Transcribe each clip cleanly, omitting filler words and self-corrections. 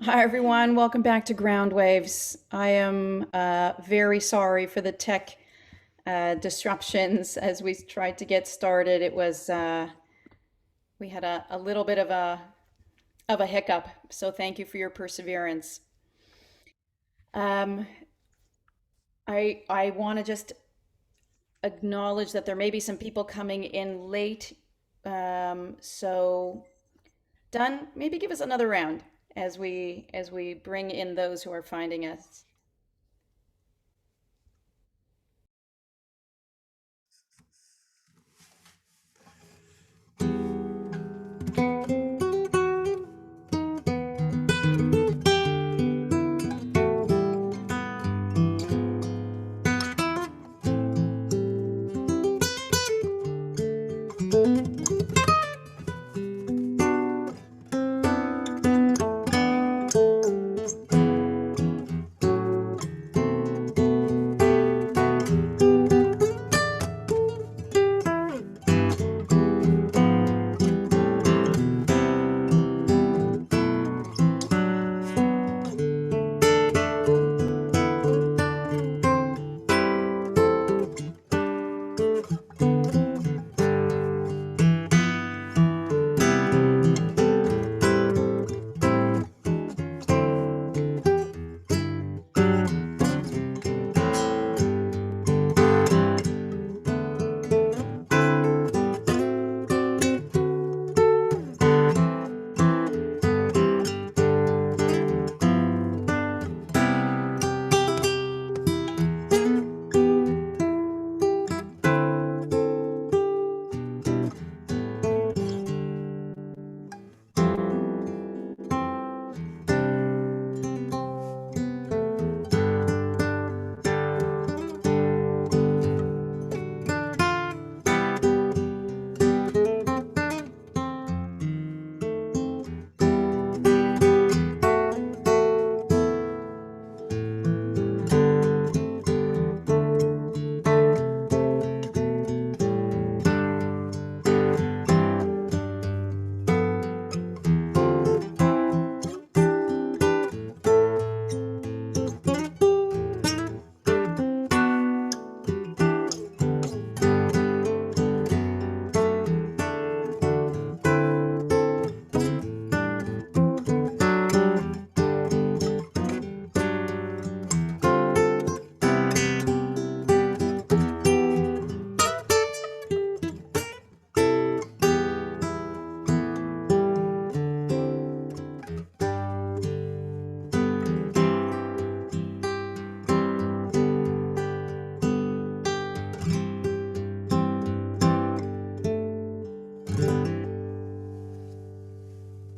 Hi, everyone. Welcome back to Groundwaves. I am very sorry for the tech disruptions as we tried to get started. We had a little bit of a hiccup, so thank you for your perseverance. Um, I want to just acknowledge that there may be some people coming in late. So, Dunn, maybe give us another round as we bring in those who are finding us.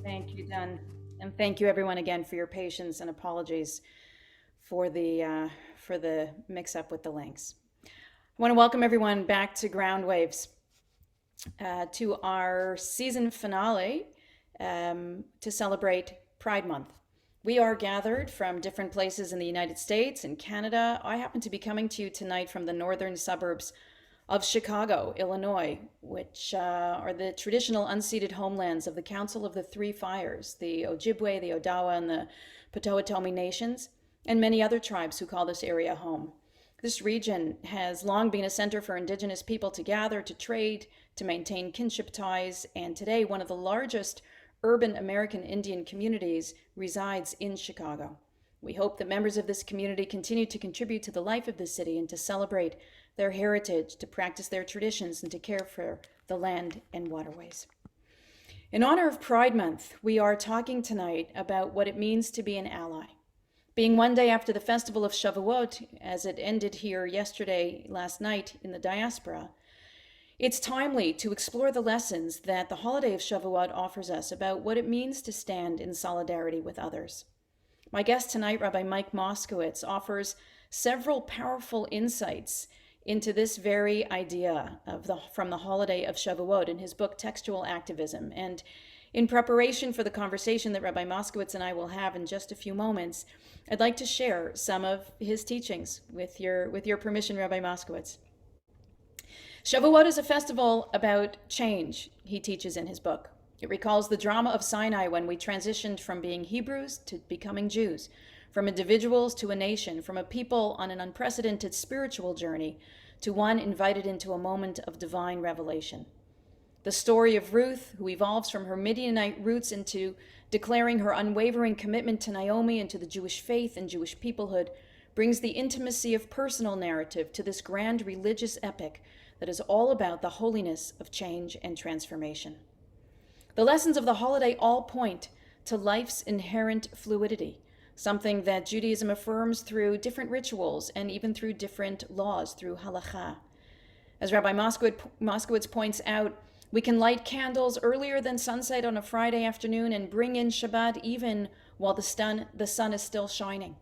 Thank you, Dunn. And thank you everyone again for your patience and apologies for the mix up with the links. I want to welcome everyone back to Ground Waves, to our season finale, to celebrate Pride Month. We are gathered from different places in the United States and Canada. I happen to be coming to you tonight from the northern suburbs of Chicago, Illinois, which are the traditional unceded homelands of the Council of the Three Fires, the Ojibwe, the Odawa, and the Potawatomi nations, and many other tribes who call this area home. This region has long been a center for Indigenous people to gather, to trade, to maintain kinship ties, and today one of the largest urban American Indian communities resides in Chicago. We hope that members of this community continue to contribute to the life of the city and to celebrate their heritage, to practice their traditions, and to care for the land and waterways. In honor of Pride Month, we are talking tonight about what it means to be an ally. Being one day after the festival of Shavuot, as it ended here last night in the diaspora, it's timely to explore the lessons that the holiday of Shavuot offers us about what it means to stand in solidarity with others. My guest tonight, Rabbi Mike Moskowitz, offers several powerful insights into this very idea from the holiday of Shavuot in his book Textual Activism. And in preparation for the conversation that Rabbi Moskowitz and I will have in just a few moments, I'd like to share some of his teachings with your permission, Rabbi Moskowitz. Shavuot is a festival about change, he teaches in his book. It recalls the drama of Sinai when we transitioned from being Hebrews to becoming Jews, from individuals to a nation, from a people on an unprecedented spiritual journey to one invited into a moment of divine revelation. The story of Ruth, who evolves from her Midianite roots into declaring her unwavering commitment to Naomi and to the Jewish faith and Jewish peoplehood, brings the intimacy of personal narrative to this grand religious epic that is all about the holiness of change and transformation. The lessons of the holiday all point to life's inherent fluidity, something that Judaism affirms through different rituals and even through different laws, through halakha. As Rabbi Moskowitz points out, we can light candles earlier than sunset on a Friday afternoon and bring in Shabbat even while the sun is still shining.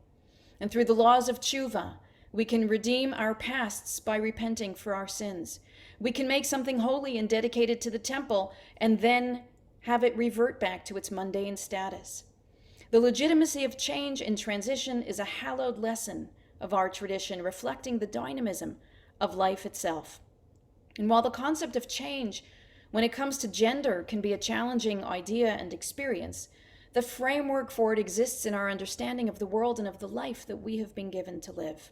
And through the laws of tshuva, we can redeem our pasts by repenting for our sins. We can make something holy and dedicate it to the temple and then have it revert back to its mundane status. The legitimacy of change and transition is a hallowed lesson of our tradition, reflecting the dynamism of life itself. And while the concept of change, when it comes to gender, can be a challenging idea and experience, the framework for it exists in our understanding of the world and of the life that we have been given to live.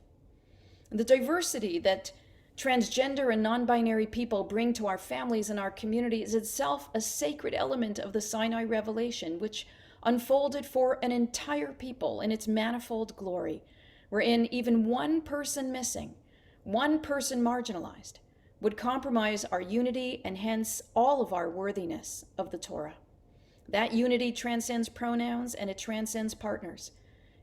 And the diversity that transgender and non-binary people bring to our families and our community is itself a sacred element of the Sinai revelation, which unfolded for an entire people in its manifold glory, wherein even one person missing, one person marginalized, would compromise our unity and hence all of our worthiness of the Torah. That unity transcends pronouns and it transcends partners.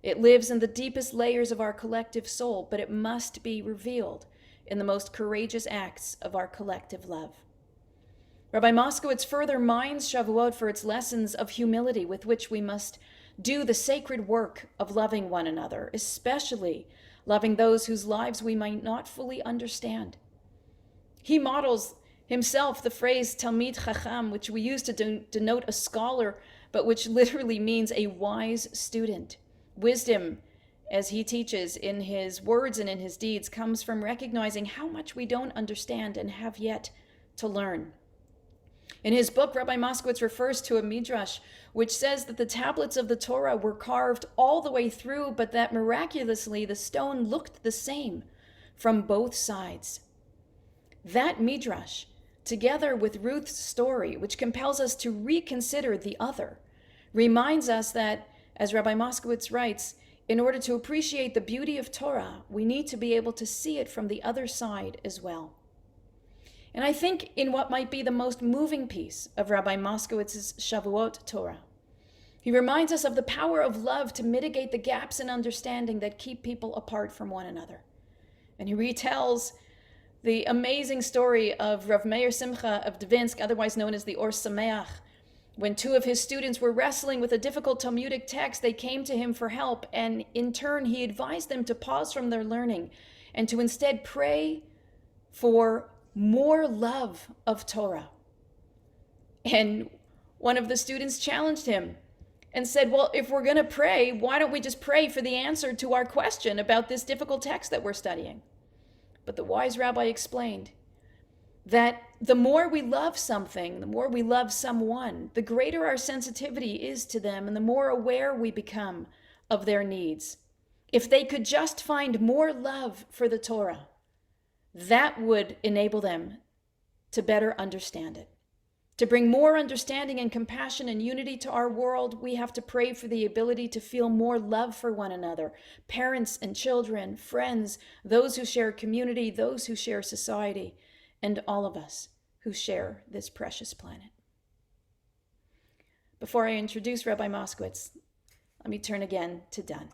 It lives in the deepest layers of our collective soul, but it must be revealed in the most courageous acts of our collective love. Rabbi Moskowitz further mines Shavuot for its lessons of humility with which we must do the sacred work of loving one another, especially loving those whose lives we might not fully understand. He models himself the phrase Talmid Chacham, which we use to denote a scholar, but which literally means a wise student. Wisdom, as he teaches in his words and in his deeds, comes from recognizing how much we don't understand and have yet to learn. In his book, Rabbi Moskowitz refers to a midrash which says that the tablets of the Torah were carved all the way through, but that miraculously the stone looked the same from both sides. That midrash, together with Ruth's story, which compels us to reconsider the other, reminds us that, as Rabbi Moskowitz writes, in order to appreciate the beauty of Torah, we need to be able to see it from the other side as well. And I think in what might be the most moving piece of Rabbi Moskowitz's Shavuot Torah, he reminds us of the power of love to mitigate the gaps in understanding that keep people apart from one another. And he retells the amazing story of Rav Meir Simcha of Dvinsk, otherwise known as the Or Sameach. When two of his students were wrestling with a difficult Talmudic text, they came to him for help, and in turn, he advised them to pause from their learning and to instead pray for more love of Torah. And one of the students challenged him and said, well, if we're going to pray, why don't we just pray for the answer to our question about this difficult text that we're studying? But the wise rabbi explained that the more we love something, the more we love someone, the greater our sensitivity is to them and the more aware we become of their needs. If they could just find more love for the Torah, that would enable them to better understand it. To bring more understanding and compassion and unity to our world, we have to pray for the ability to feel more love for one another, parents and children, friends, those who share community, those who share society, and all of us who share this precious planet. Before I introduce Rabbi Moskowitz, let me turn again to Dan.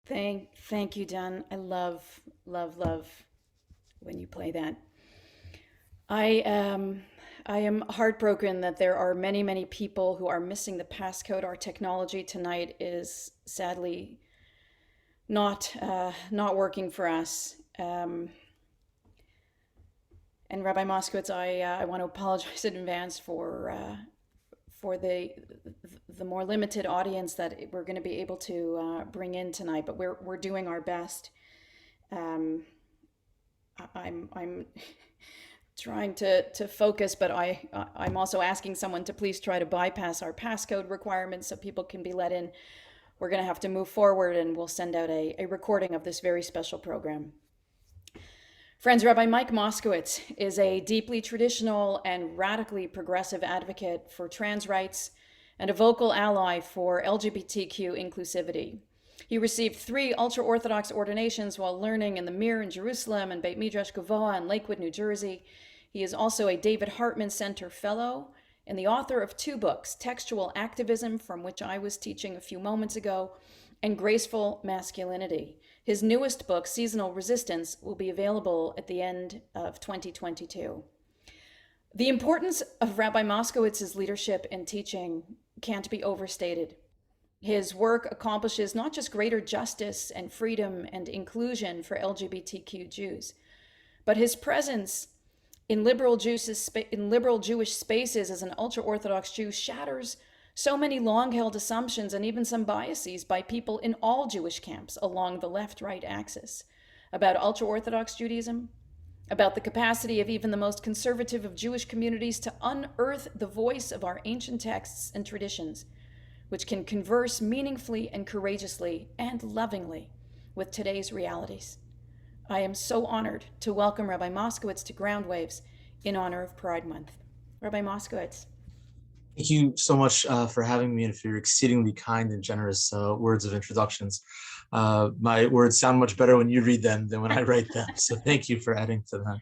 Thank you, Dan. I love when you play that. I I am heartbroken that there are many people who are missing the passcode. Our technology tonight is sadly not working for us. And Rabbi Moskowitz, I want to apologize in advance for the more limited audience that we're going to be able to bring in tonight, but we're doing our best. Um, I'm trying to focus, but I'm also asking someone to please try to bypass our passcode requirements so people can be let in. We're going to have to move forward, and we'll send out a recording of this very special program. Friends, Rabbi Mike Moskowitz is a deeply traditional and radically progressive advocate for trans rights and a vocal ally for LGBTQ inclusivity. He received 3 ultra-Orthodox ordinations while learning in the Mir in Jerusalem and Beit Midrash Gavoa in Lakewood, New Jersey. He is also a David Hartman Center Fellow and the author of 2 books, Textual Activism, from which I was teaching a few moments ago, and Graceful Masculinity. His newest book, Seasonal Resistance, will be available at the end of 2022. The importance of Rabbi Moskowitz's leadership and teaching can't be overstated. His work accomplishes not just greater justice and freedom and inclusion for LGBTQ Jews, but his presence in liberal Jewish spaces as an ultra-Orthodox Jew shatters so many long-held assumptions and even some biases by people in all Jewish camps along the left-right axis about ultra-Orthodox Judaism, about the capacity of even the most conservative of Jewish communities to unearth the voice of our ancient texts and traditions, which can converse meaningfully and courageously and lovingly with today's realities. I am so honored to welcome Rabbi Moskowitz to Groundwaves in honor of Pride Month. Rabbi Moskowitz. Thank you so much for having me and for your exceedingly kind and generous words of introductions. My words sound much better when you read them than when I write them. So thank you for adding to that.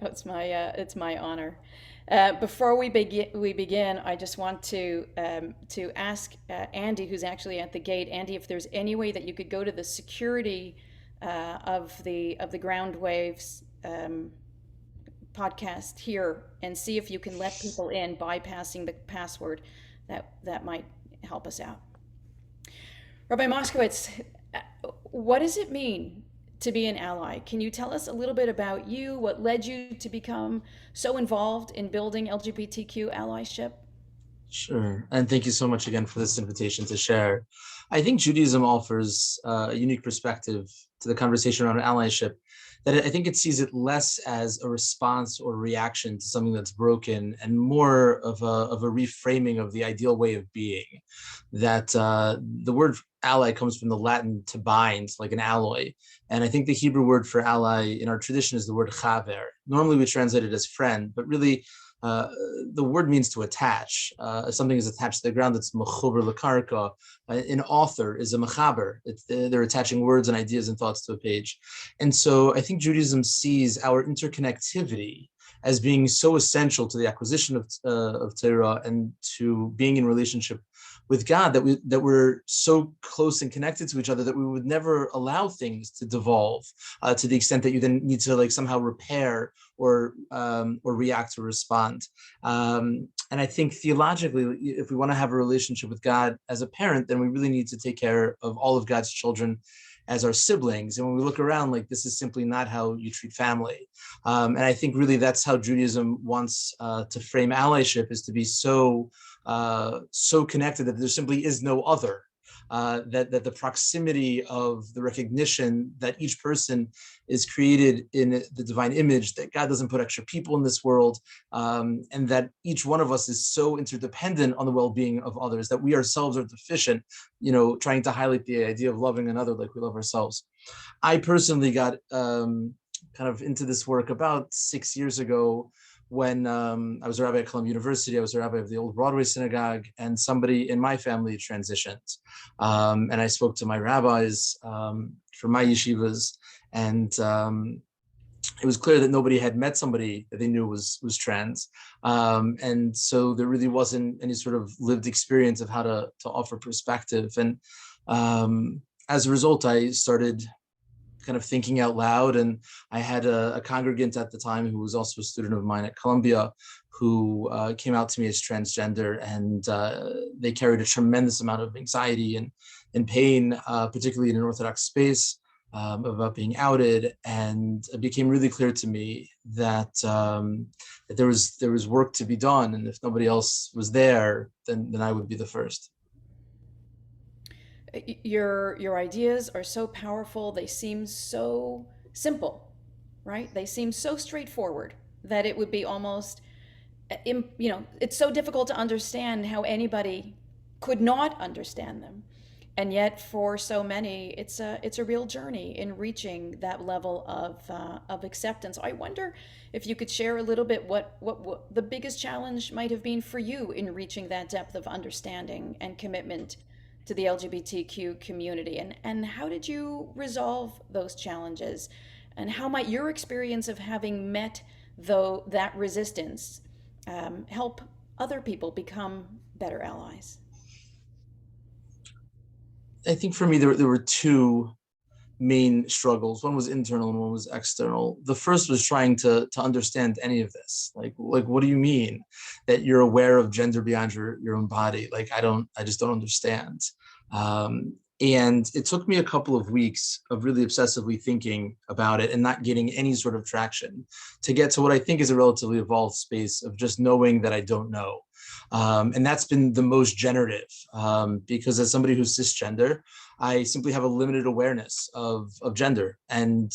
It's my honor. Before we begin, I just want to ask Andy, who's actually at the gate. Andy, if there's any way that you could go to the security of the Groundwaves podcast here and see if you can let people in bypassing the password, that might help us out. Rabbi Moskowitz, what does it mean to be an ally? Can you tell us a little bit about you, what led you to become so involved in building LGBTQ allyship? Sure. And thank you so much again for this invitation to share. I think Judaism offers a unique perspective to the conversation around allyship, that I think it sees it less as a response or reaction to something that's broken and more of a reframing of the ideal way of being. That the word ally comes from the Latin to bind, like an alloy. And I think the Hebrew word for ally in our tradition is the word chaver. Normally we translate it as friend, but really the word means to attach. If something is attached to the ground, it's mechuber lekarka. An author is a mechaber. They're attaching words and ideas and thoughts to a page. And so I think Judaism sees our interconnectivity as being so essential to the acquisition of Torah and to being in relationship with God, that we're so close and connected to each other that we would never allow things to devolve to the extent that you then need to somehow repair or react or respond. And I think theologically, if we want to have a relationship with God as a parent, then we really need to take care of all of God's children as our siblings. And when we look around, this is simply not how you treat family. And I think really that's how Judaism wants to frame allyship, is to be so connected that there simply is no other. That the proximity of the recognition that each person is created in the divine image, that God doesn't put extra people in this world, and that each one of us is so interdependent on the well-being of others, that we ourselves are deficient, trying to highlight the idea of loving another like we love ourselves. I personally got kind of into this work about 6 years ago, when I was a rabbi at Columbia University. I was a rabbi of the old Broadway synagogue, and somebody in my family transitioned. And I spoke to my rabbis from my yeshivas, and it was clear that nobody had met somebody that they knew was trans. And so there really wasn't any sort of lived experience of how to offer perspective. And as a result, I started kind of thinking out loud. And I had a congregant at the time who was also a student of mine at Columbia who came out to me as transgender, and they carried a tremendous amount of anxiety and pain, particularly in an Orthodox space, about being outed. And it became really clear to me that there was work to be done, and if nobody else was there, then I would be the first. Your ideas are so powerful. They seem so simple, right? They seem so straightforward that it would be almost, it's so difficult to understand how anybody could not understand them. And yet, for so many, it's a real journey in reaching that level of acceptance. I wonder if you could share a little bit what the biggest challenge might have been for you in reaching that depth of understanding and commitment to the LGBTQ community, and how did you resolve those challenges, and how might your experience of having met though that resistance help other people become better allies? I think for me, there were two main struggles. One was internal and one was external. The first was trying to understand any of this. Like what do you mean that you're aware of gender beyond your own body? Like I just don't understand. And it took me a couple of weeks of really obsessively thinking about it and not getting any sort of traction to get to what I think is a relatively evolved space of just knowing that I don't know. And that's been the most generative, because as somebody who's cisgender, I simply have a limited awareness of gender. And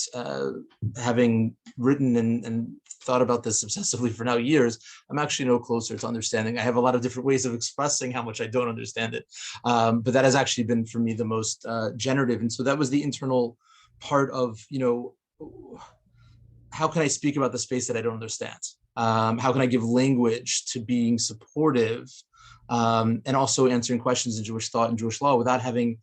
having written and thought about this obsessively for now years, I'm actually no closer to understanding. I have a lot of different ways of expressing how much I don't understand it. But that has actually been for me the most generative. And so that was the internal part of, how can I speak about the space that I don't understand? How can I give language to being supportive, and also answering questions in Jewish thought and Jewish law without having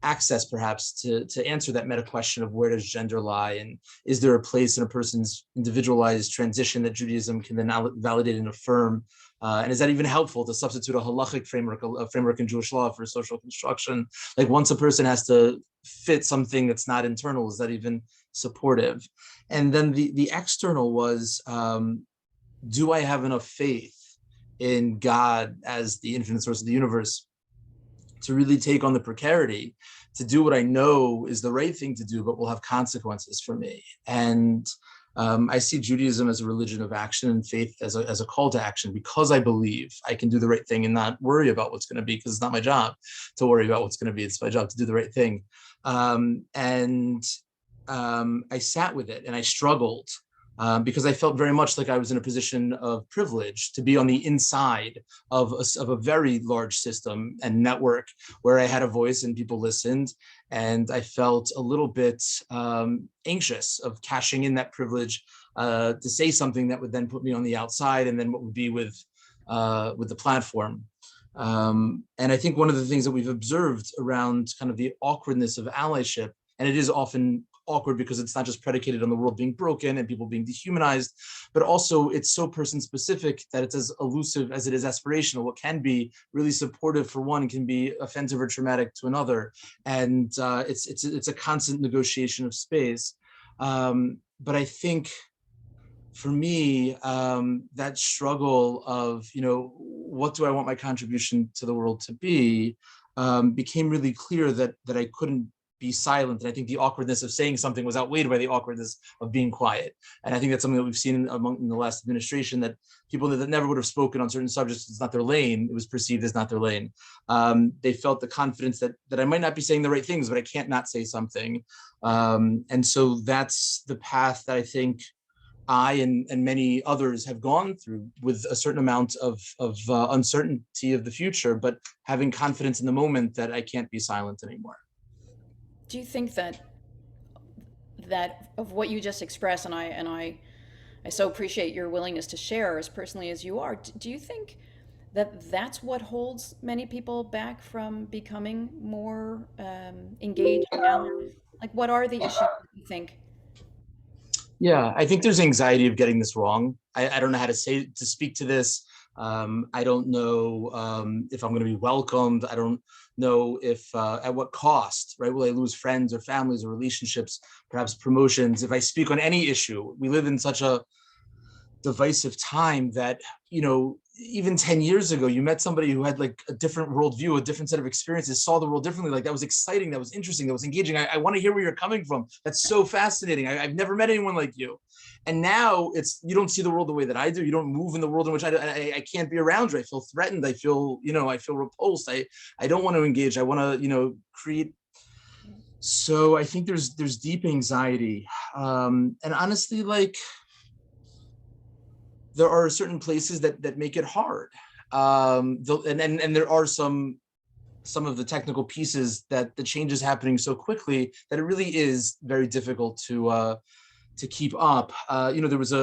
access perhaps to answer that meta question of where does gender lie, and is there a place in a person's individualized transition that Judaism can then validate and affirm, and is that even helpful to substitute a halachic framework, a framework in Jewish law for social construction? Like once a person has to fit something that's not internal, is that even supportive? And then the external was, do I have enough faith in God as the infinite source of the universe to really take on the precarity, to do what I know is the right thing to do, but will have consequences for me? And I see Judaism as a religion of action, and faith as a call to action, because I believe I can do the right thing and not worry about what's going to be, because it's not my job to worry about what's going to be. It's my job to do the right thing. And I sat with it and I struggled, because I felt very much like I was in a position of privilege to be on the inside of a very large system and network where I had a voice and people listened. And I felt a little bit anxious of cashing in that privilege, to say something that would then put me on the outside, and then what would be with the platform. And I think one of the things that we've observed around kind of the awkwardness of allyship, and it is often awkward because it's not just predicated on the world being broken and people being dehumanized, but also it's so person specific that it's as elusive as it is aspirational. What can be really supportive for one can be offensive or traumatic to another, and it's a constant negotiation of space. But I think for me, that struggle of, what do I want my contribution to the world to be, became really clear that I couldn't be silent. And I think the awkwardness of saying something was outweighed by the awkwardness of being quiet. And I think that's something that we've seen in the last administration, that people that never would have spoken on certain subjects, it's not their lane, it was perceived as not their lane. They felt the confidence that I might not be saying the right things, but I can't not say something. And so that's the path that I think I and many others have gone through, with a certain amount of uncertainty of the future, but having confidence in the moment that I can't be silent anymore. Do you think that of what you just expressed, and I so appreciate your willingness to share as personally as you are. Do you think that that's what holds many people back from becoming more engaged allies? Like, what are the issues that you think? Yeah, I think there's anxiety of getting this wrong. I don't know how to speak to this. I don't know if I'm going to be welcomed. I don't know if at what cost, right? Will I lose friends or families or relationships, perhaps promotions? If I speak on any issue, we live in such a divisive time that, even 10 years ago, you met somebody who had like a different worldview, a different set of experiences, saw the world differently. Like that was exciting, that was interesting, that was engaging. I want to hear where you're coming from. That's so fascinating. I've never met anyone like you. And now you don't see the world the way that I do. You don't move in the world in which I can't be around you. I feel threatened. I feel repulsed. I don't want to engage. I want to, create. So I think there's deep anxiety. And honestly, like, there are certain places that make it hard. And there are some of the technical pieces that the change is happening so quickly that it really is very difficult to keep up. There was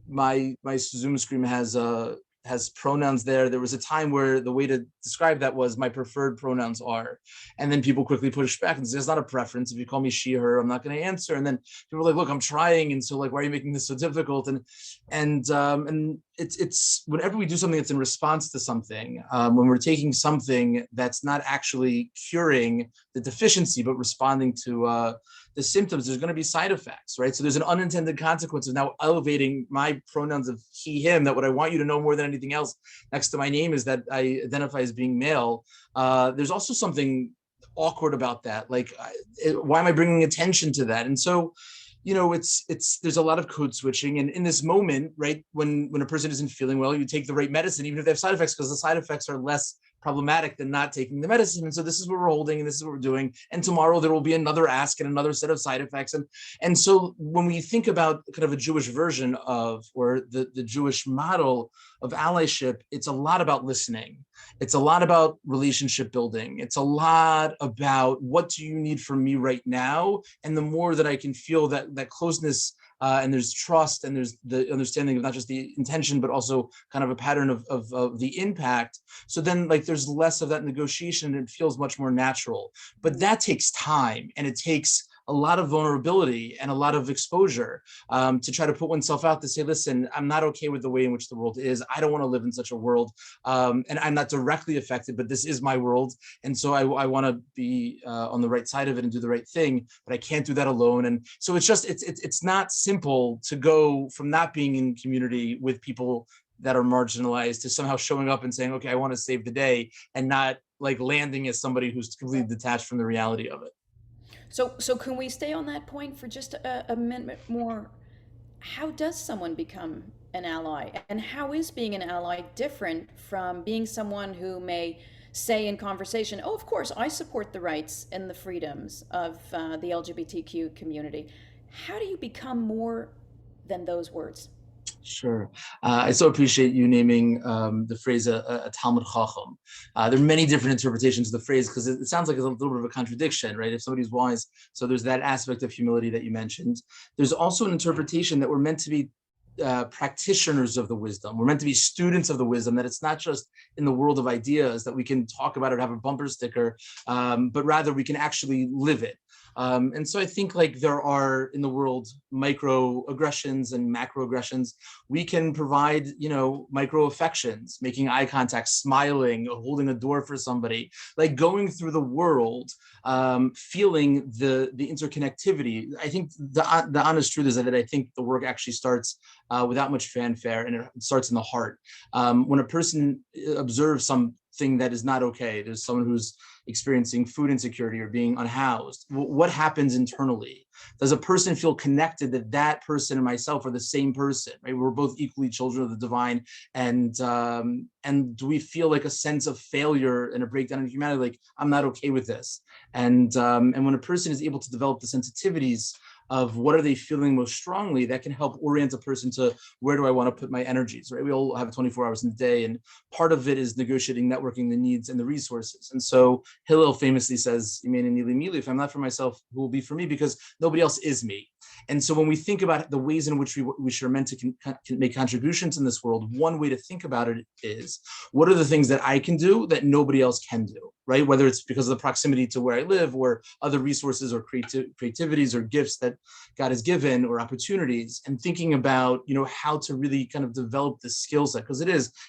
my Zoom screen has pronouns there. There was a time where the way to describe that was my preferred pronouns are, and then people quickly push back and say, it's not a preference. If you call me she, her, I'm not going to answer. And then people are like, look, I'm trying. And so like, why are you making this so difficult? And it's whenever we do something that's in response to something, when we're taking something that's not actually curing the deficiency, but responding to the symptoms, there's going to be side effects, right? So there's an unintended consequence of now elevating my pronouns of he, him, that what I want you to know more than anything else next to my name is that I identify as being male. There's also something awkward about that. Like, why am I bringing attention to that? And so, there's a lot of code switching. And in this moment, right, when a person isn't feeling well, you take the right medicine, even if they have side effects, because the side effects are less problematic than not taking the medicine. And so this is what we're holding, and this is what we're doing. And tomorrow there will be another ask and another set of side effects. And so when we think about kind of a Jewish version of, or the Jewish model of allyship, it's a lot about listening. It's a lot about relationship building. It's a lot about what do you need from me right now? And the more that I can feel that closeness, and there's trust, and there's the understanding of not just the intention, but also kind of a pattern of the impact. So then like there's less of that negotiation, and it feels much more natural. But that takes time, and it takes a lot of vulnerability and a lot of exposure, to try to put oneself out to say, listen, I'm not okay with the way in which the world is. I don't want to live in such a world. And I'm not directly affected, but this is my world. And so I want to be on the right side of it and do the right thing, but I can't do that alone. And so it's not simple to go from not being in community with people that are marginalized to somehow showing up and saying, okay, I want to save the day, and not like landing as somebody who's completely detached from the reality of it. So can we stay on that point for just a minute more? How does someone become an ally? And how is being an ally different from being someone who may say in conversation, oh, of course, I support the rights and the freedoms of the LGBTQ community? How do you become more than those words? Sure. I so appreciate you naming the phrase a Talmud Chacham. There are many different interpretations of the phrase, because it sounds like it's a little bit of a contradiction, right? If somebody's wise, so there's that aspect of humility that you mentioned. There's also an interpretation that we're meant to be practitioners of the wisdom. We're meant to be students of the wisdom, that it's not just in the world of ideas that we can talk about it, have a bumper sticker, but rather we can actually live it. And so I think like there are in the world microaggressions and macroaggressions. We can provide, micro affections, making eye contact, smiling, holding a door for somebody, like going through the world, feeling the interconnectivity. I think the honest truth is that I think the work actually starts without much fanfare, and it starts in the heart. When a person observes something that is not okay, there's someone who's experiencing food insecurity or being unhoused, what happens internally? Does a person feel connected that that person and myself are the same person, right? We're both equally children of the divine. And do we feel like a sense of failure and a breakdown in humanity? Like, I'm not okay with this. And when a person is able to develop the sensitivities of what are they feeling most strongly, that can help orient a person to where do I want to put my energies, right? We all have 24 hours in a day, and part of it is negotiating, networking the needs and the resources. And so Hillel famously says, if I'm not for myself, who will be for me? Because nobody else is me. And so when we think about the ways in which we are meant to make contributions in this world, one way to think about it is, what are the things that I can do that nobody else can do? right? Whether it's because of the proximity to where I live or other resources or creativities or gifts that God has given or opportunities, and thinking about, how to really kind of develop the skill set, because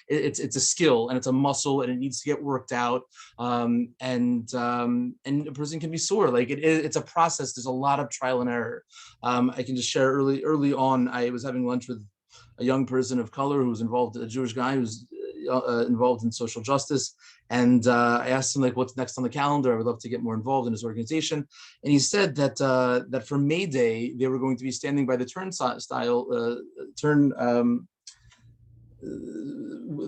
it's a skill and it's a muscle and it needs to get worked out. And a person can be sore. Like it's a process. There's a lot of trial and error. I can just share early on, I was having lunch with a young person of color who's involved, a Jewish guy who's involved in social justice. And I asked him, like, what's next on the calendar? I would love to get more involved in his organization. And he said that for May Day, they were going to be standing by the turn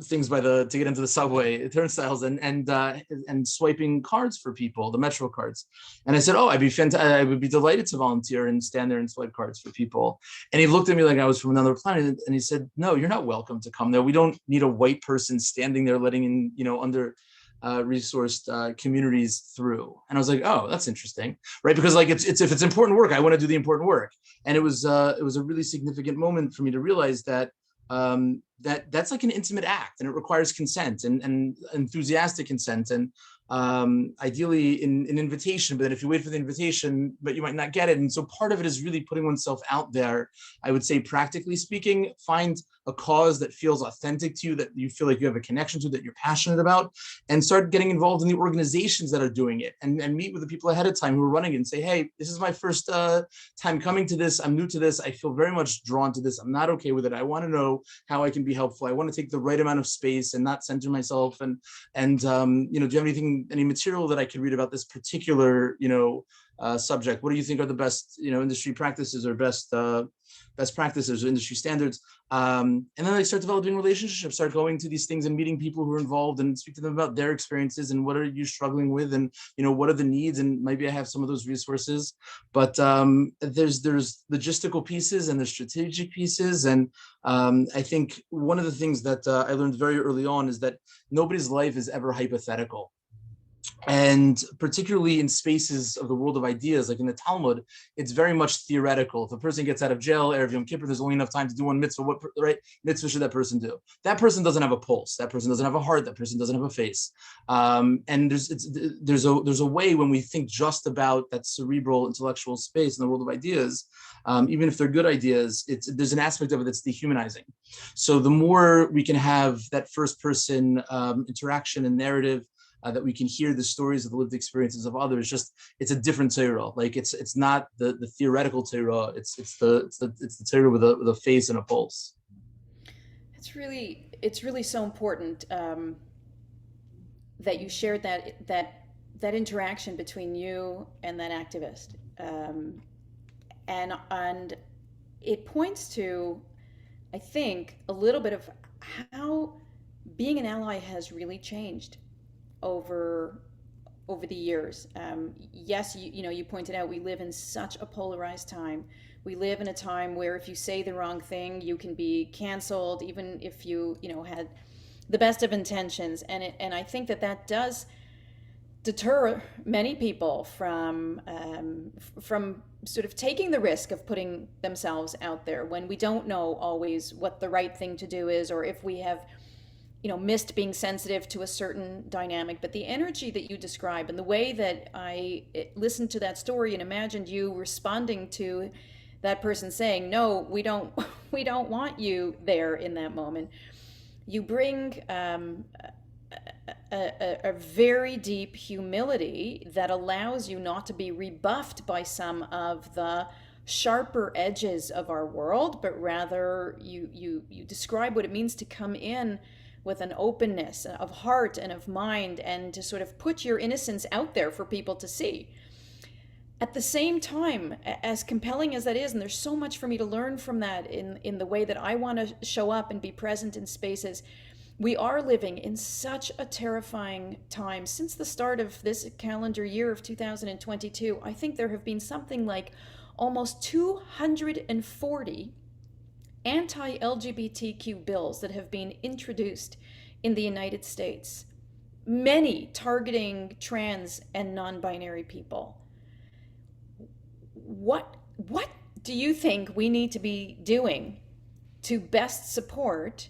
things by the to get into the subway turnstiles, and swiping cards for people, the Metro cards. And I said, oh, I would be delighted to volunteer and stand there and swipe cards for people. And he looked at me like I was from another planet, and he said, no, you're not welcome to come there. We don't need a white person standing there letting in, under resourced communities through. And I was like, oh, that's interesting, right? Because like it's if it's important work, I want to do the important work. And it was a really significant moment for me to realize that that's like an intimate act, and it requires consent and enthusiastic consent, and ideally an invitation. But then if you wait for the invitation, but you might not get it. And so part of it is really putting oneself out there. I would say, practically speaking, find a cause that feels authentic to you, that you feel like you have a connection to, that you're passionate about, and start getting involved in the organizations that are doing it, and meet with the people ahead of time who are running it and say, hey, this is my first time coming to this. I'm new to this. I feel very much drawn to this. I'm not okay with it. I want to know how I can be helpful. I want to take the right amount of space and not center myself. And do you have any material that I could read about this particular, subject? What do you think are the best, industry practices, or best practices or industry standards? And then I start developing relationships, start going to these things and meeting people who are involved, and speak to them about their experiences and what are you struggling with, and what are the needs, and maybe I have some of those resources. But there's logistical pieces and there's strategic pieces, and I think one of the things that I learned very early on is that nobody's life is ever hypothetical. And particularly in spaces of the world of ideas, like in the Talmud, it's very much theoretical. If a person gets out of jail, Erev Yom Kippur, there's only enough time to do one mitzvah. What right mitzvah should that person do? That person doesn't have a pulse. That person doesn't have a heart. That person doesn't have a face. And there's a way, when we think just about that cerebral intellectual space in the world of ideas, even if they're good ideas, there's an aspect of it that's dehumanizing. So the more we can have that first person interaction and narrative, that we can hear the stories of the lived experiences of others. Just it's a different Torah. Like it's not the theoretical Torah. It's the Torah with a face and a pulse. It's really so important that you shared that interaction between you and that activist, and it points to, I think, a little bit of how being an ally has really changed over the years. Yes, you pointed out we live in such a polarized time. We live in a time where if you say the wrong thing, you can be canceled, even if you had the best of intentions. And I think that does deter many people from sort of taking the risk of putting themselves out there when we don't know always what the right thing to do is, or if we have missed being sensitive to a certain dynamic. But the energy that you describe, and the way that I listened to that story and imagined you responding to that person saying, no, we don't we don't want you there in that moment, you bring a very deep humility that allows you not to be rebuffed by some of the sharper edges of our world, but rather you describe what it means to come in with an openness of heart and of mind, and to sort of put your innocence out there for people to see. At the same time, as compelling as that is, and there's so much for me to learn from that in the way that I want to show up and be present in spaces, we are living in such a terrifying time. Since the start of this calendar year of 2022, I think there have been something like almost 240 anti-LGBTQ bills that have been introduced in the United States, many targeting trans and non-binary people. What do you think we need to be doing to best support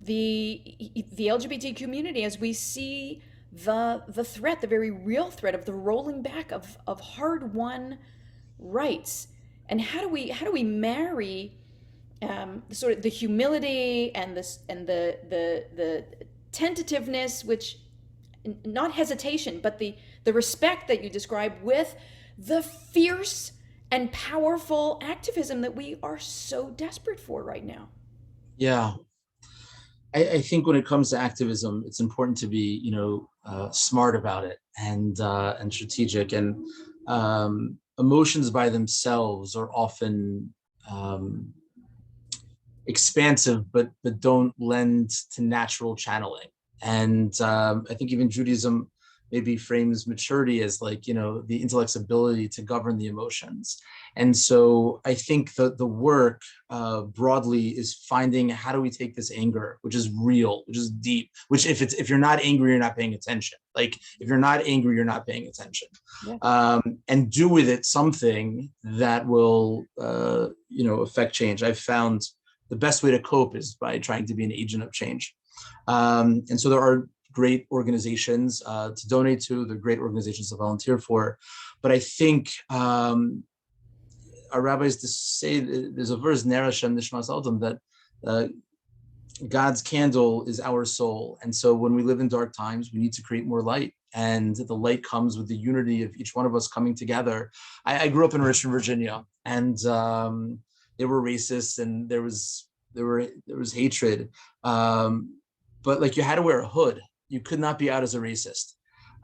the LGBT community as we see the threat, the very real threat of the rolling back of hard-won rights. And how do we marry sort of the humility and the tentativeness, which not hesitation, but the respect that you describe with the fierce and powerful activism that we are so desperate for right now. Yeah, I think when it comes to activism, it's important to be, smart about it and strategic. And emotions by themselves are often um, expansive, but don't lend to natural channeling. And I think even Judaism maybe frames maturity as like the intellect's ability to govern the emotions. And so I think the work broadly is finding how do we take this anger, which is real, which is deep, which if you're not angry, you're not paying attention. Like if you're not angry, you're not paying attention. Yeah. And do with it something that will affect change. I've found the best way to cope is by trying to be an agent of change. And so there are great organizations to donate to, there are great organizations to volunteer for. But I think our rabbis to say, there's a verse, Ner Hashem Nishmas Adam, that God's candle is our soul. And so when we live in dark times, we need to create more light. And the light comes with the unity of each one of us coming together. I grew up in Richmond, Virginia, and they were racist, and there was hatred. But like you had to wear a hood. You could not be out as a racist.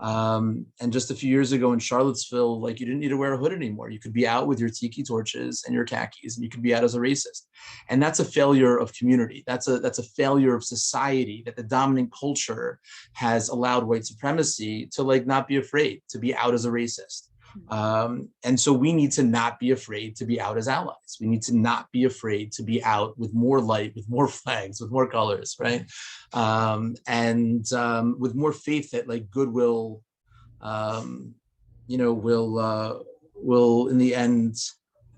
And just a few years ago in Charlottesville, like you didn't need to wear a hood anymore. You could be out with your tiki torches and your khakis, and you could be out as a racist. And that's a failure of community. That's a failure of society, that the dominant culture has allowed white supremacy to like not be afraid to be out as a racist. And so we need to not be afraid to be out as allies. We need to not be afraid to be out with more light, with more flags, with more colors, right? With more faith that like good will, will in the end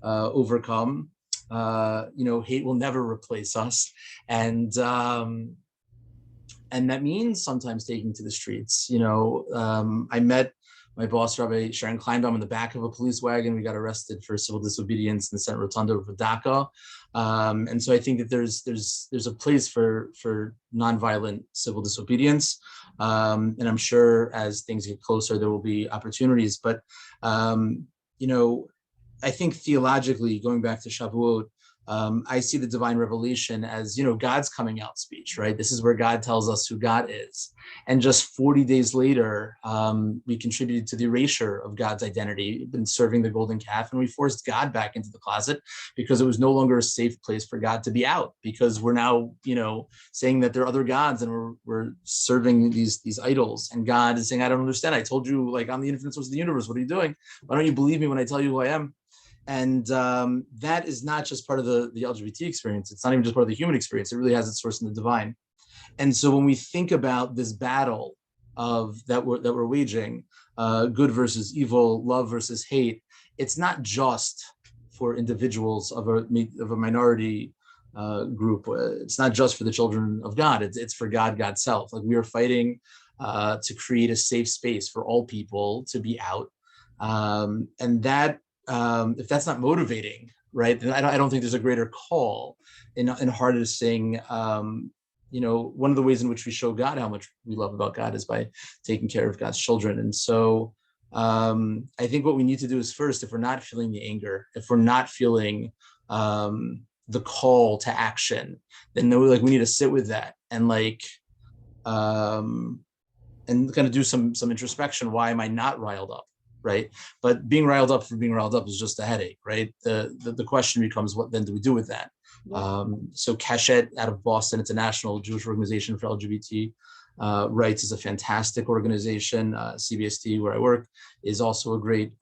overcome. Hate will never replace us, and that means sometimes taking to the streets. I met my boss, Rabbi Sharon Kleinbaum, in the back of a police wagon. We got arrested for civil disobedience in the Senate Rotunda of DACA. And so I think that there's a place for nonviolent civil disobedience. And I'm sure as things get closer, there will be opportunities. But, I think theologically, going back to Shavuot, I see the divine revelation as, God's coming out speech, right? This is where God tells us who God is. And just 40 days later, we contributed to the erasure of God's identity. We've been serving the golden calf, and we forced God back into the closet because it was no longer a safe place for God to be out, because we're now, saying that there are other gods, and we're serving these idols. And God is saying, I don't understand. I told you, like, I'm the infinite source of the universe. What are you doing? Why don't you believe me when I tell you who I am? And that is not just part of the LGBT experience. It's not even just part of the human experience. It really has its source in the divine. And so when we think about this battle that we're waging, good versus evil, love versus hate, it's not just for individuals of a minority group. It's not just for the children of God. It's for God's self. Like, we are fighting to create a safe space for all people to be out, and that. If that's not motivating, right, then I don't think there's a greater call in harnessing. One of the ways in which we show God how much we love about God is by taking care of God's children. And so I think what we need to do is, first, if we're not feeling the anger, if we're not feeling the call to action, then we need to sit with that and and kind of do some introspection. Why am I not riled up? Right. But being riled up for being riled up is just a headache. Right. The question becomes, what then do we do with that? Yeah. So Keshet out of Boston International, Jewish Organization for LGBT Rights, is a fantastic organization. CBST, where I work, is also a great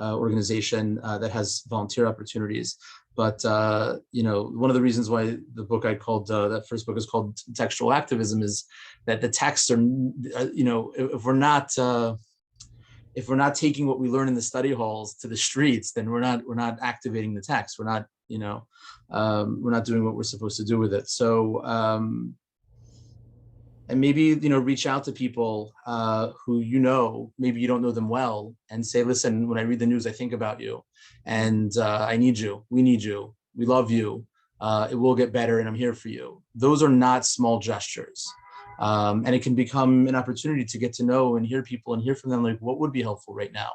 organization that has volunteer opportunities. But one of the reasons why the book I called that first book is called Textual Activism is that the texts are, if we're not taking what we learn in the study halls to the streets, then we're not activating the text. We're not we're not doing what we're supposed to do with it. So and maybe reach out to people who maybe you don't know them well, and say, listen, when I read the news, I think about you, and I need you, we need you, we love you, it will get better, and I'm here for you. Those are not small gestures, and it can become an opportunity to get to know and hear people and hear from them, like what would be helpful right now.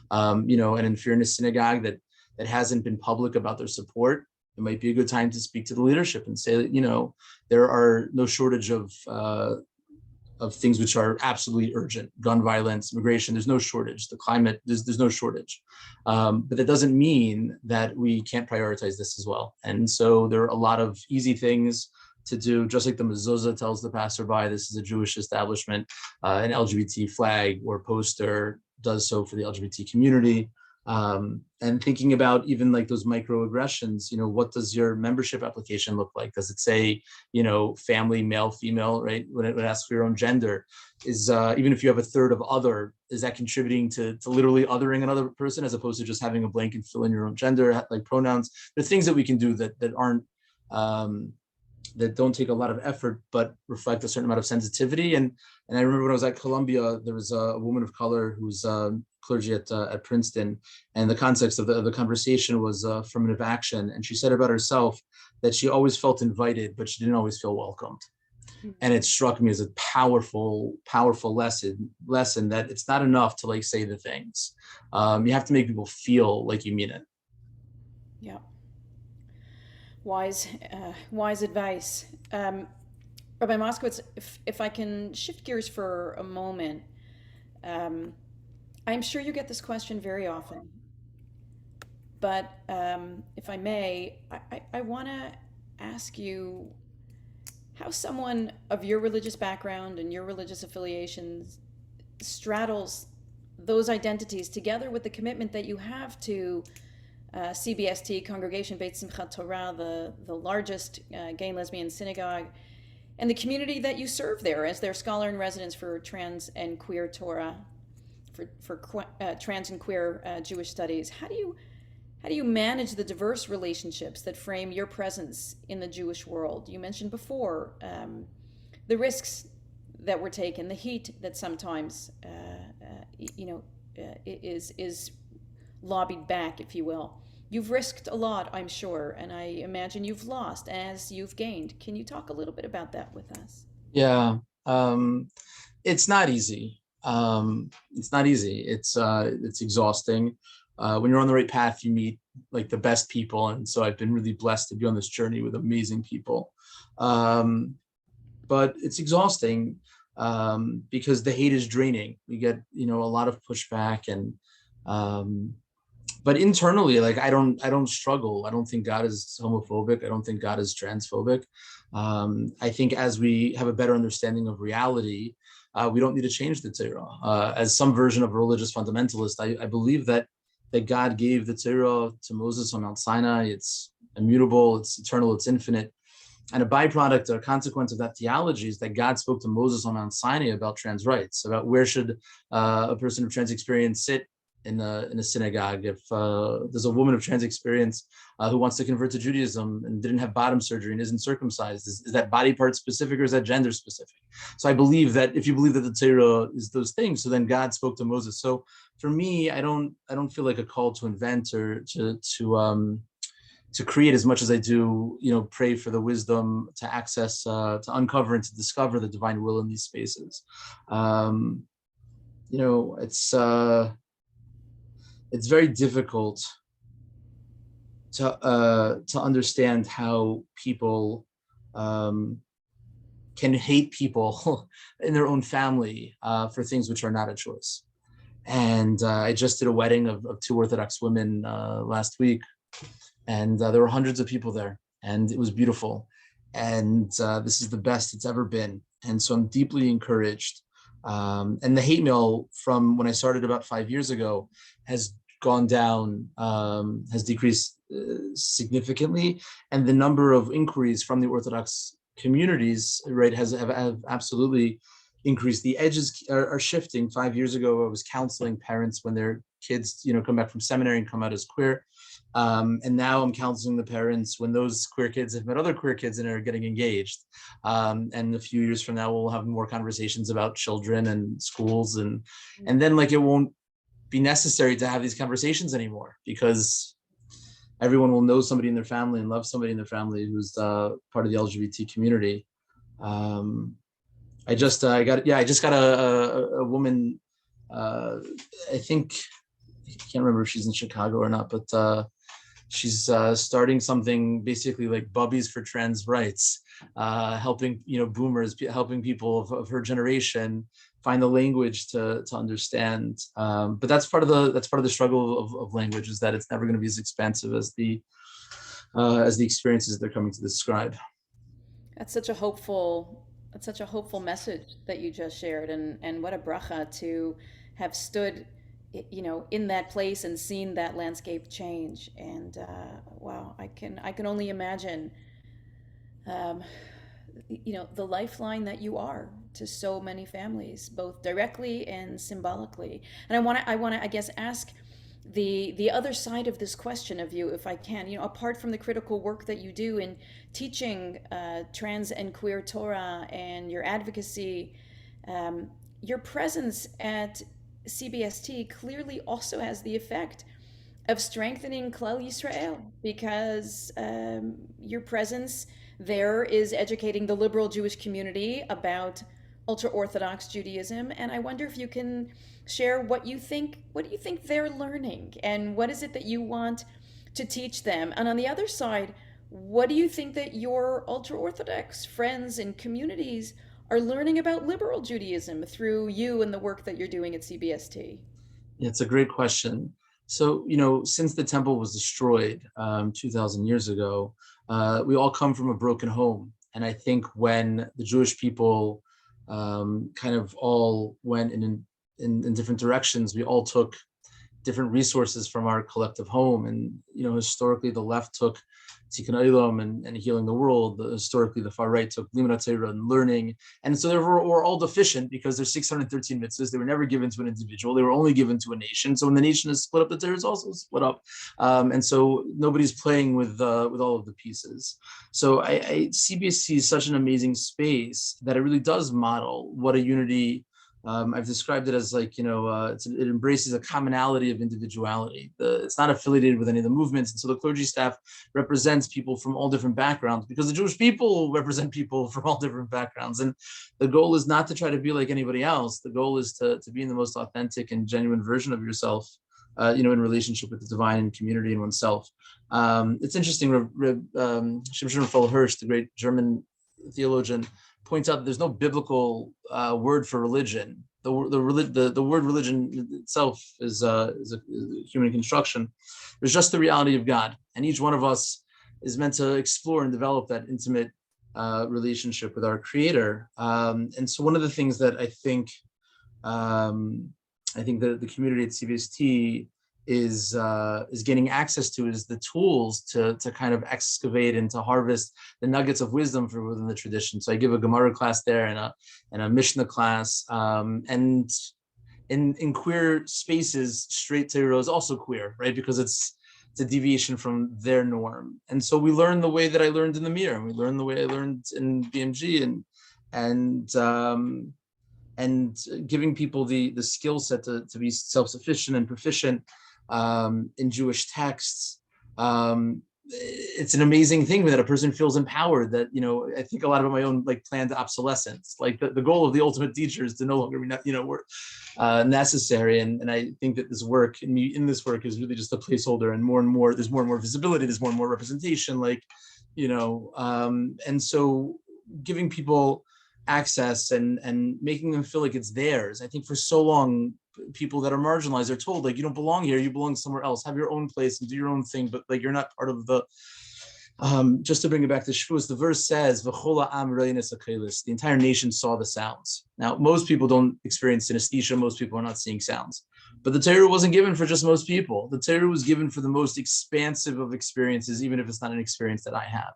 And if you're in a synagogue that hasn't been public about their support, it might be a good time to speak to the leadership and say that, there are no shortage of things which are absolutely urgent: gun violence, immigration. There's no shortage. The climate, there's no shortage. But that doesn't mean that we can't prioritize this as well. And so there are a lot of easy things to do, just like the mezuzah tells the passerby this is a Jewish establishment. An LGBT flag or poster does so for the LGBT community. And thinking about even like those microaggressions, what does your membership application look like? Does it say, family, male, female, right? When it asks for your own gender, is even if you have a third of other, is that contributing to literally othering another person, as opposed to just having a blank and fill in your own gender, like pronouns? There's things that we can do that aren't, that don't take a lot of effort, but reflect a certain amount of sensitivity. And I remember when I was at Columbia, there was a woman of color who's clergy at Princeton, and the context of the conversation was affirmative action. And she said about herself that she always felt invited, but she didn't always feel welcomed. And it struck me as a powerful lesson that it's not enough to like say the things. You have to make people feel like you mean it. Yeah. Wise advice. Rabbi Moskowitz, if I can shift gears for a moment, I'm sure you get this question very often, but if I may, I want to ask you how someone of your religious background and your religious affiliations straddles those identities together with the commitment that you have to CBST, Congregation Beit Simchat Torah, the largest gay and lesbian synagogue, and the community that you serve there as their scholar in residence for trans and queer Torah, for trans and queer Jewish studies. How do you manage the diverse relationships that frame your presence in the Jewish world? You mentioned before the risks that were taken, the heat that sometimes is lobbied back, if you will. You've risked a lot, I'm sure, and I imagine you've lost as you've gained. Can you talk a little bit about that with us? Yeah, it's not easy. It's not easy. It's exhausting. When you're on the right path, you meet like the best people, and so I've been really blessed to be on this journey with amazing people. But it's exhausting because the hate is draining. You get a lot of pushback, and but internally, like I don't struggle. I don't think God is homophobic. I don't think God is transphobic. I think as we have a better understanding of reality, we don't need to change the Torah. As some version of a religious fundamentalist, I believe that God gave the Torah to Moses on Mount Sinai. It's immutable, it's eternal, it's infinite. And a byproduct or a consequence of that theology is that God spoke to Moses on Mount Sinai about trans rights, about where should a person of trans experience sit in a synagogue. If there's a woman of trans experience who wants to convert to Judaism and didn't have bottom surgery and isn't circumcised, is that body part specific or is that gender specific? So I believe that if you believe that the Torah is those things, so then God spoke to Moses. So for me, I don't feel like a call to invent or to create as much as I do, pray for the wisdom to access, to uncover and to discover the divine will in these spaces. It's very difficult to understand how people can hate people in their own family for things which are not a choice. And I just did a wedding of two Orthodox women last week, and there were hundreds of people there, and it was beautiful. And this is the best it's ever been. And so I'm deeply encouraged. And the hate mail from when I started about 5 years ago has gone down, has decreased significantly. And the number of inquiries from the Orthodox communities, right, have absolutely increased. The edges are shifting. 5 years ago, I was counseling parents when their kids, come back from seminary and come out as queer. And now I'm counseling the parents when those queer kids have met other queer kids and are getting engaged. And a few years from now, we'll have more conversations about children and schools, and then like it won't be necessary to have these conversations anymore because everyone will know somebody in their family and love somebody in their family who's part of the LGBT community. Um, I just got a woman. I think I can't remember if she's in Chicago or not, but she's starting something basically like Bubbies for Trans Rights, helping boomers, helping people of her generation find the language to understand. But that's part of the struggle of language, is that it's never going to be as expansive as the experiences they're coming to describe. That's such a hopeful message that you just shared, and what a bracha to have stood in that place and seen that landscape change. And wow, I can only imagine um, the lifeline that you are to so many families, both directly and symbolically. And I want to I guess ask the other side of this question of you, if I can. Apart from the critical work that you do in teaching trans and queer Torah and your advocacy, your presence at CBST clearly also has the effect of strengthening Klal Yisrael, because your presence there is educating the liberal Jewish community about ultra Orthodox Judaism. And I wonder if you can share what you think. What do you think they're learning, and what is it that you want to teach them? And on the other side, what do you think that your ultra Orthodox friends and communities are learning about liberal Judaism through you and the work that you're doing at CBST? Yeah, it's a great question. So, since the temple was destroyed 2,000 years ago, we all come from a broken home. And I think when the Jewish people kind of all went in different directions, we all took different resources from our collective home. And historically, the left took tikkun olam and healing the world. Historically, the far right took limudat Torah and learning. And so they were all deficient because there's 613 mitzvahs. They were never given to an individual. They were only given to a nation. So when the nation is split up, the Torah is also split up. And so nobody's playing with all of the pieces. So CBSC is such an amazing space that it really does model what a unity. I've described it as like, it embraces a commonality of individuality. It's not affiliated with any of the movements. And so the clergy staff represents people from all different backgrounds, because the Jewish people represent people from all different backgrounds. And the goal is not to try to be like anybody else. The goal is to be in the most authentic and genuine version of yourself, in relationship with the divine and community and oneself. It's interesting, Shimshon Raphael Hirsch, the great German theologian, points out that there's no biblical word for religion. The word religion itself is a human construction. There's just the reality of God, and each one of us is meant to explore and develop that intimate relationship with our Creator. And so, one of the things that I think that the community at CBST is getting access to is the tools to kind of excavate and to harvest the nuggets of wisdom from within the tradition. So I give a Gemara class there and a Mishnah class, and in queer spaces, straight Torah is also queer, right? Because it's a deviation from their norm. And so we learn the way that I learned in the mirror, and we learn the way I learned in BMG, and giving people the skill set to be self-sufficient and proficient in Jewish texts. It's an amazing thing that a person feels empowered. That I think a lot about my own planned obsolescence. Like the goal of the ultimate teacher is to no longer be necessary. And I think that this work in this work is really just a placeholder, and more there's more and more visibility. There's more and more representation. And so giving people access and making them feel like it's theirs. I think for so long, people that are marginalized are told, you don't belong here, you belong somewhere else, have your own place and do your own thing, but you're not part of the just to bring it back to Shavuos, the verse says, the entire nation saw the sounds. Now, most people don't experience synesthesia. Most people are not seeing sounds. But the Torah wasn't given for just most people. The Torah was given for the most expansive of experiences, even if it's not an experience that I have.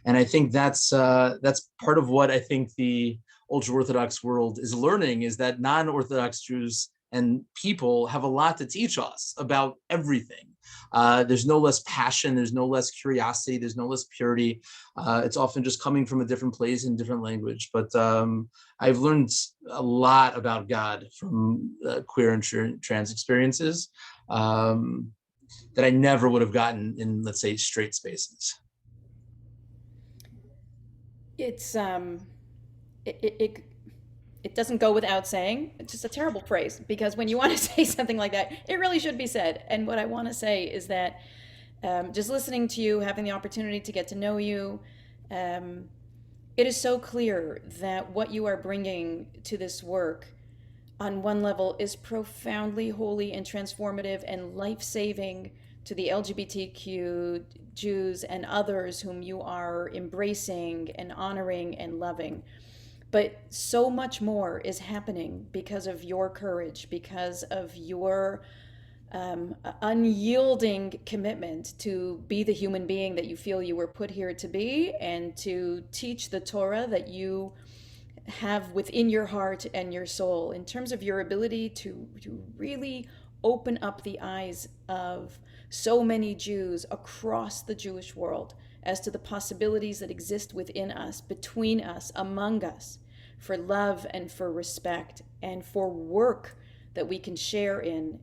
And I think that's part of what I think the ultra-Orthodox world is learning, is that non-Orthodox Jews and people have a lot to teach us about everything. There's no less passion, there's no less curiosity, there's no less purity. It's often just coming from a different place in different language. But I've learned a lot about God from queer and trans experiences that I never would have gotten in, let's say, straight spaces. It's it, it, it it doesn't go without saying. It's just a terrible phrase because when you want to say something like that, it really should be said. And what I want to say is that just listening to you, having the opportunity to get to know you, um, it is so clear that what you are bringing to this work on one level is profoundly holy and transformative and life-saving to the LGBTQ Jews and others whom you are embracing and honoring and loving. But so much more is happening because of your courage, because of your unyielding commitment to be the human being that you feel you were put here to be and to teach the Torah that you have within your heart and your soul, in terms of your ability to really open up the eyes of so many Jews across the Jewish world as to the possibilities that exist within us, between us, among us, for love and for respect and for work that we can share in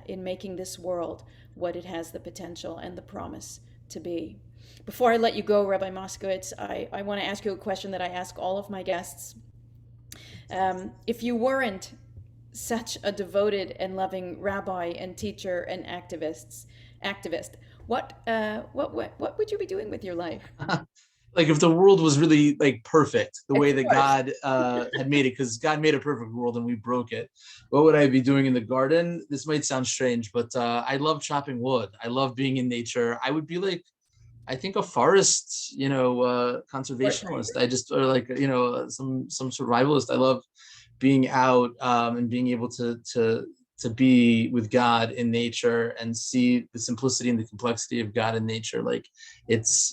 making this world what it has the potential and the promise to be. Before I let you go, Rabbi Moskowitz, I want to ask you a question that I ask all of my guests. If you weren't such a devoted and loving rabbi and teacher and activist, what would you be doing with your life? Like if the world was really like perfect the Of way that course. God had made it, because God made a perfect world and we broke it, what would I be doing in the garden? This might sound strange, but I love chopping wood. I love being in nature. I would be like, I think a forest, Forest conservationist. ranger? I just, or like, some survivalist. I love being out and being able to be with God in nature and see the simplicity and the complexity of God in nature. Like it's,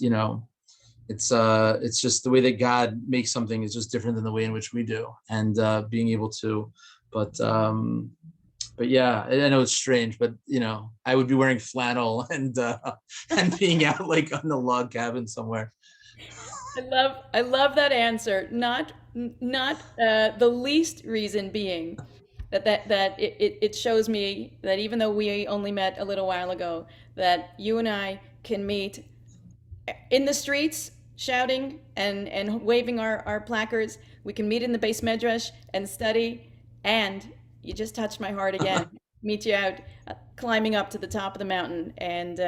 it's just the way that God makes something is just different than the way in which we do, and being able to, but but yeah, I know it's strange, but I would be wearing flannel and and being out like on the log cabin somewhere. I love that answer. Not the least reason being that it shows me that even though we only met a little while ago, that you and I can meet in the streets shouting and waving our placards. We can meet in the base medrash and study. And you just touched my heart again. Meet you out climbing up to the top of the mountain and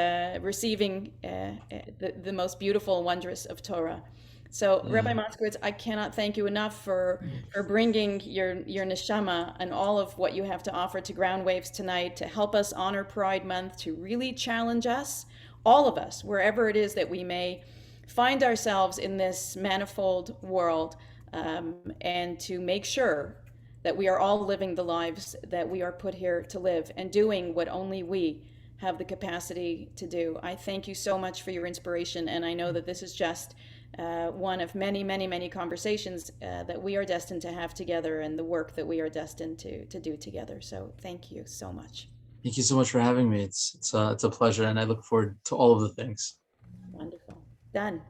receiving the most beautiful, wondrous of Torah. So, Rabbi Yeah. Moskowitz, I cannot thank you enough for bringing your neshama and all of what you have to offer to Groundwaves tonight to help us honor Pride Month, to really challenge us, all of us, wherever it is that we may find ourselves in this manifold world, and to make sure that we are all living the lives that we are put here to live and doing what only we have the capacity to do. I thank you so much for your inspiration, and I know that this is just one of many, many, many conversations that we are destined to have together and the work that we are destined to do together. So thank you so much. Thank you so much for having me. It's a pleasure, and I look forward to all of the things. Wonderful. Done.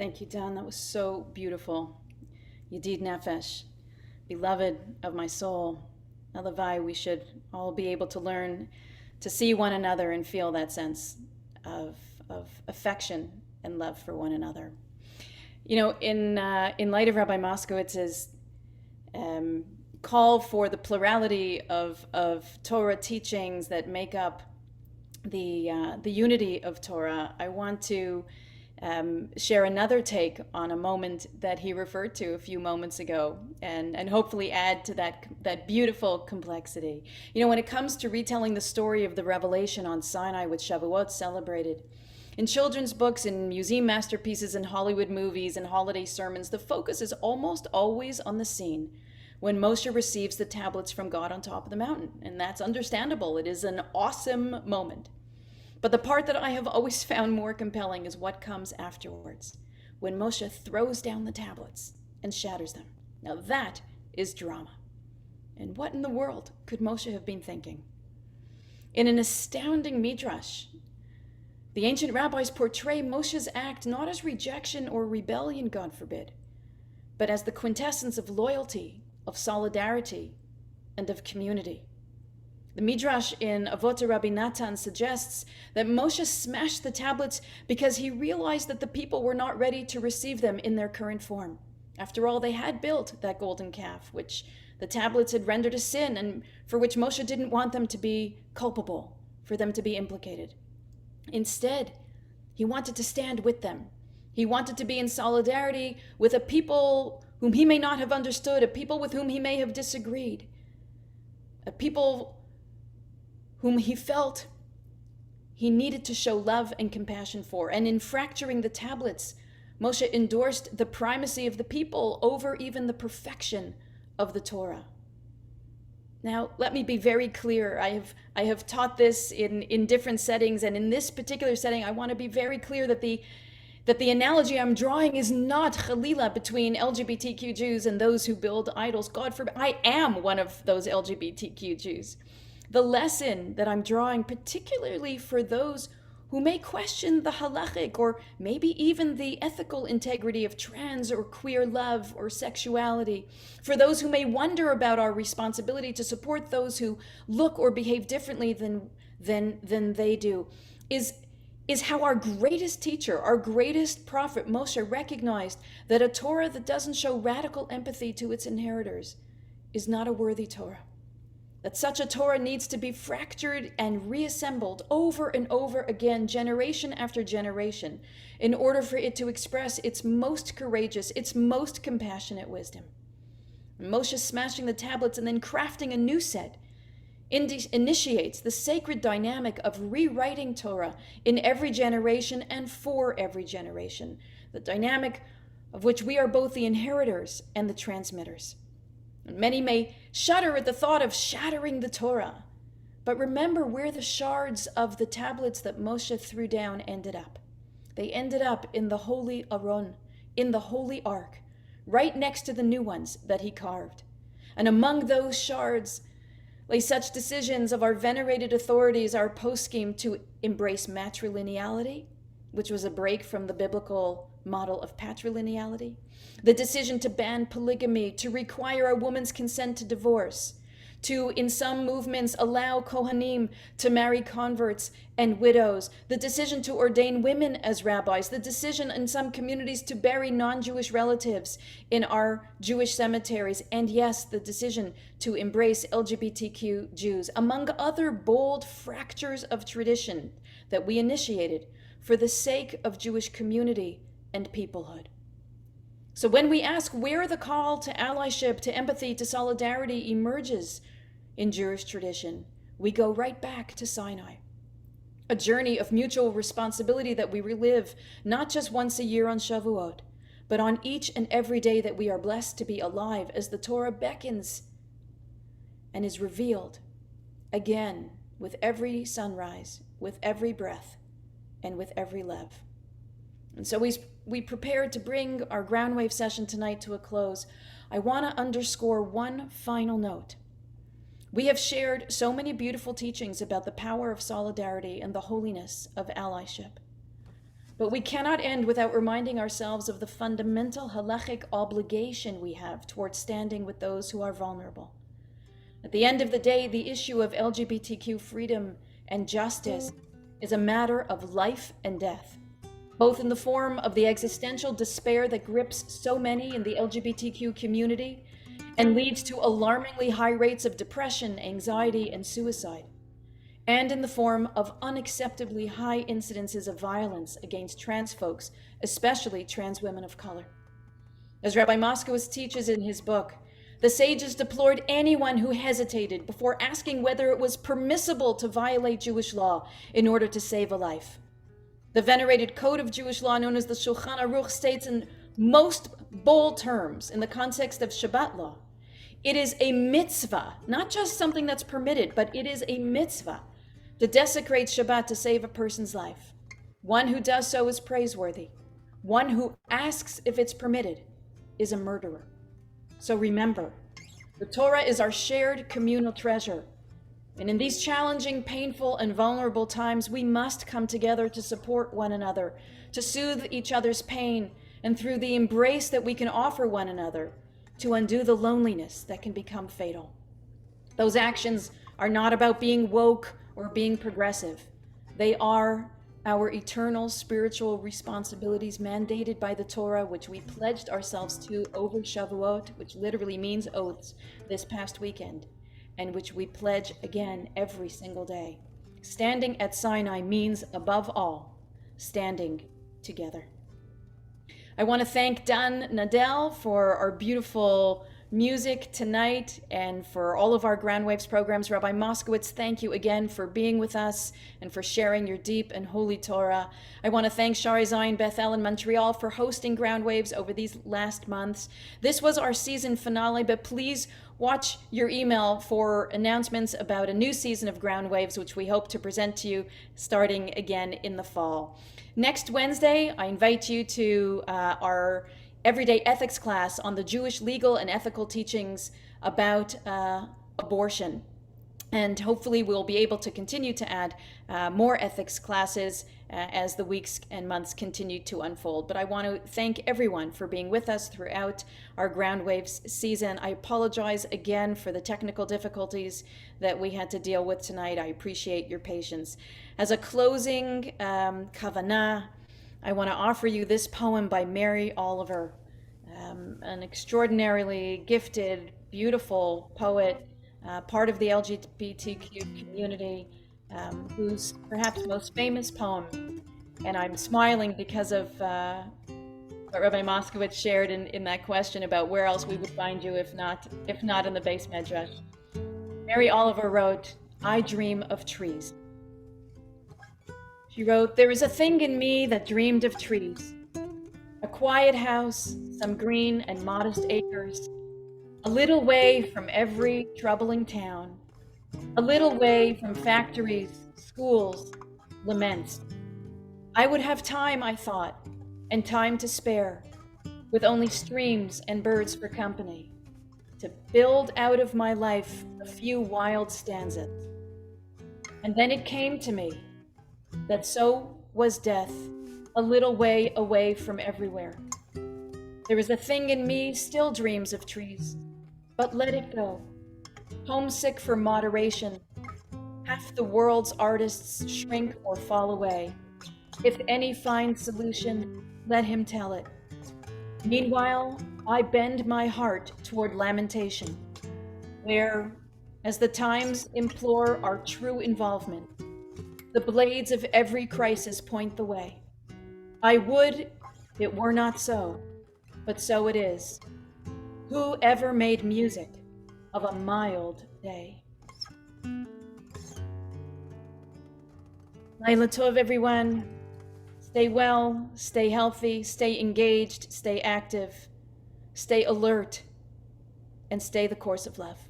Thank you, Don. That was so beautiful. Yedid Nefesh, beloved of my soul. Elavai, we should all be able to learn to see one another and feel that sense of, of affection and love for one another. You know, in light of Rabbi Moskowitz's call for the plurality of Torah teachings that make up the unity of Torah, I want to share another take on a moment that he referred to a few moments ago, and hopefully add to that beautiful complexity. You know, when it comes to retelling the story of the revelation on Sinai, which Shavuot celebrated, in children's books, in museum masterpieces, in Hollywood movies, and holiday sermons, the focus is almost always on the scene when Moshe receives the tablets from God on top of the mountain. And that's understandable. It is an awesome moment. But the part that I have always found more compelling is what comes afterwards, when Moshe throws down the tablets and shatters them. Now that is drama. And what in the world could Moshe have been thinking? In an astounding midrash, the ancient rabbis portray Moshe's act not as rejection or rebellion, God forbid, but as the quintessence of loyalty, of solidarity, and of community. The midrash in Avot Rabbi Natan suggests that Moshe smashed the tablets because he realized that the people were not ready to receive them in their current form. After all, they had built that golden calf, which the tablets had rendered a sin, and for which Moshe didn't want them to be culpable, for them to be implicated. Instead, he wanted to stand with them. He wanted to be in solidarity with a people whom he may not have understood, a people with whom he may have disagreed, a people whom he felt he needed to show love and compassion for. And in fracturing the tablets, Moshe endorsed the primacy of the people over even the perfection of the Torah. Now, let me be very clear. I have taught this in different settings, and in this particular setting, I want to be very clear that the analogy I'm drawing is not Chalila between LGBTQ Jews and those who build idols. God forbid, I am one of those LGBTQ Jews. The lesson that I'm drawing, particularly for those who may question the halachic or maybe even the ethical integrity of trans or queer love or sexuality, for those who may wonder about our responsibility to support those who look or behave differently than they do, is how our greatest teacher, our greatest prophet, Moshe, recognized that a Torah that doesn't show radical empathy to its inheritors is not a worthy Torah. That such a Torah needs to be fractured and reassembled over and over again, generation after generation, in order for it to express its most courageous, its most compassionate wisdom. And Moshe smashing the tablets and then crafting a new set initiates the sacred dynamic of rewriting Torah in every generation and for every generation, the dynamic of which we are both the inheritors and the transmitters. Many may shudder at the thought of shattering the Torah, but remember where the shards of the tablets that Moshe threw down ended up. They ended up in the Holy Aron, in the Holy Ark, right next to the new ones that he carved. And among those shards lay such decisions of our venerated authorities, our poskim, to embrace matrilineality, which was a break from the biblical model of patrilineality, the decision to ban polygamy, to require a woman's consent to divorce, to, in some movements, allow Kohanim to marry converts and widows, the decision to ordain women as rabbis, the decision in some communities to bury non-Jewish relatives in our Jewish cemeteries, and yes, the decision to embrace LGBTQ Jews, among other bold fractures of tradition that we initiated for the sake of Jewish community and peoplehood. So when we ask where the call to allyship, to empathy, to solidarity emerges in Jewish tradition, we go right back to Sinai, a journey of mutual responsibility that we relive not just once a year on Shavuot, but on each and every day that we are blessed to be alive as the Torah beckons and is revealed again with every sunrise, with every breath, and with every lev. And so we prepare to bring our Groundwave session tonight to a close. I want to underscore one final note. We have shared so many beautiful teachings about the power of solidarity and the holiness of allyship. But we cannot end without reminding ourselves of the fundamental halachic obligation we have towards standing with those who are vulnerable. At the end of the day, the issue of LGBTQ freedom and justice is a matter of life and death, both in the form of the existential despair that grips so many in the LGBTQ community and leads to alarmingly high rates of depression, anxiety, and suicide, and in the form of unacceptably high incidences of violence against trans folks, especially trans women of color. As Rabbi Moskowitz teaches in his book, the sages deplored anyone who hesitated before asking whether it was permissible to violate Jewish law in order to save a life. The venerated code of Jewish law, known as the Shulchan Aruch, states in most bold terms in the context of Shabbat law, it is a mitzvah, not just something that's permitted, but it is a mitzvah to desecrate Shabbat to save a person's life. One who does so is praiseworthy. One who asks if it's permitted is a murderer. So remember, the Torah is our shared communal treasure. And in these challenging, painful, and vulnerable times, we must come together to support one another, to soothe each other's pain, and through the embrace that we can offer one another, to undo the loneliness that can become fatal. Those actions are not about being woke or being progressive. They are our eternal spiritual responsibilities mandated by the Torah, which we pledged ourselves to over Shavuot, which literally means oaths, this past weekend, and which we pledge again every single day. Standing at Sinai means, above all, standing together. I want to thank Dan Nadel for our beautiful music tonight and for all of our Groundwaves programs. Rabbi Moskowitz, thank you again for being with us and for sharing your deep and holy Torah. I want to thank Shari Zion, Beth-El in Montreal for hosting Groundwaves over these last months. This was our season finale, but please watch your email for announcements about a new season of Groundwaves, which we hope to present to you starting again in the fall. Next Wednesday, I invite you to our everyday ethics class on the Jewish legal and ethical teachings about abortion. And hopefully we'll be able to continue to add more ethics classes as the weeks and months continue to unfold. But I want to thank everyone for being with us throughout our Groundwaves season. I apologize again for the technical difficulties that we had to deal with tonight. I appreciate your patience. As a closing kavanah, I want to offer you this poem by Mary Oliver, an extraordinarily gifted, beautiful poet, part of the LGBTQ community, whose perhaps most famous poem, and I'm smiling because of what Rabbi Moskowitz shared in that question about where else we would find you if not in the base medrash. Mary Oliver wrote, "I dream of trees." She wrote, "There is a thing in me that dreamed of trees, a quiet house, some green and modest acres, a little way from every troubling town, a little way from factories, schools, laments. I would have time, I thought, and time to spare, with only streams and birds for company, to build out of my life a few wild stanzas. And then it came to me that so was death, a little way away from everywhere. There is a thing in me still dreams of trees, but let it go. Homesick for moderation, half the world's artists shrink or fall away. If any finds solution, let him tell it. Meanwhile, I bend my heart toward lamentation, where, as the times implore our true involvement, the blades of every crisis point the way. I would it were not so, but so it is. Who ever made music of a mild day?" Laila Tov, everyone. Stay well, stay healthy, stay engaged, stay active, stay alert, and stay the course of love.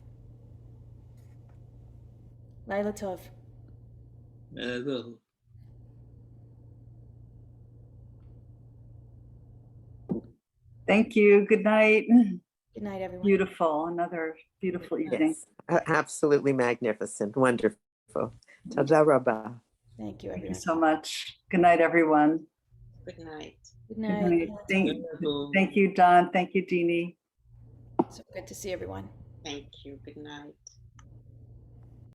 Laila Tov. Thank you. Good night. Good night, everyone. Beautiful. Another beautiful evening. Yes, absolutely magnificent. Wonderful. Toda rabah. Thank you, Thank everyone. you so much. Good night, everyone. Good night. Good Good night. night. Wonderful. Thank you, Don. Thank you, Jeannie. So good to see everyone. Thank you. Good night.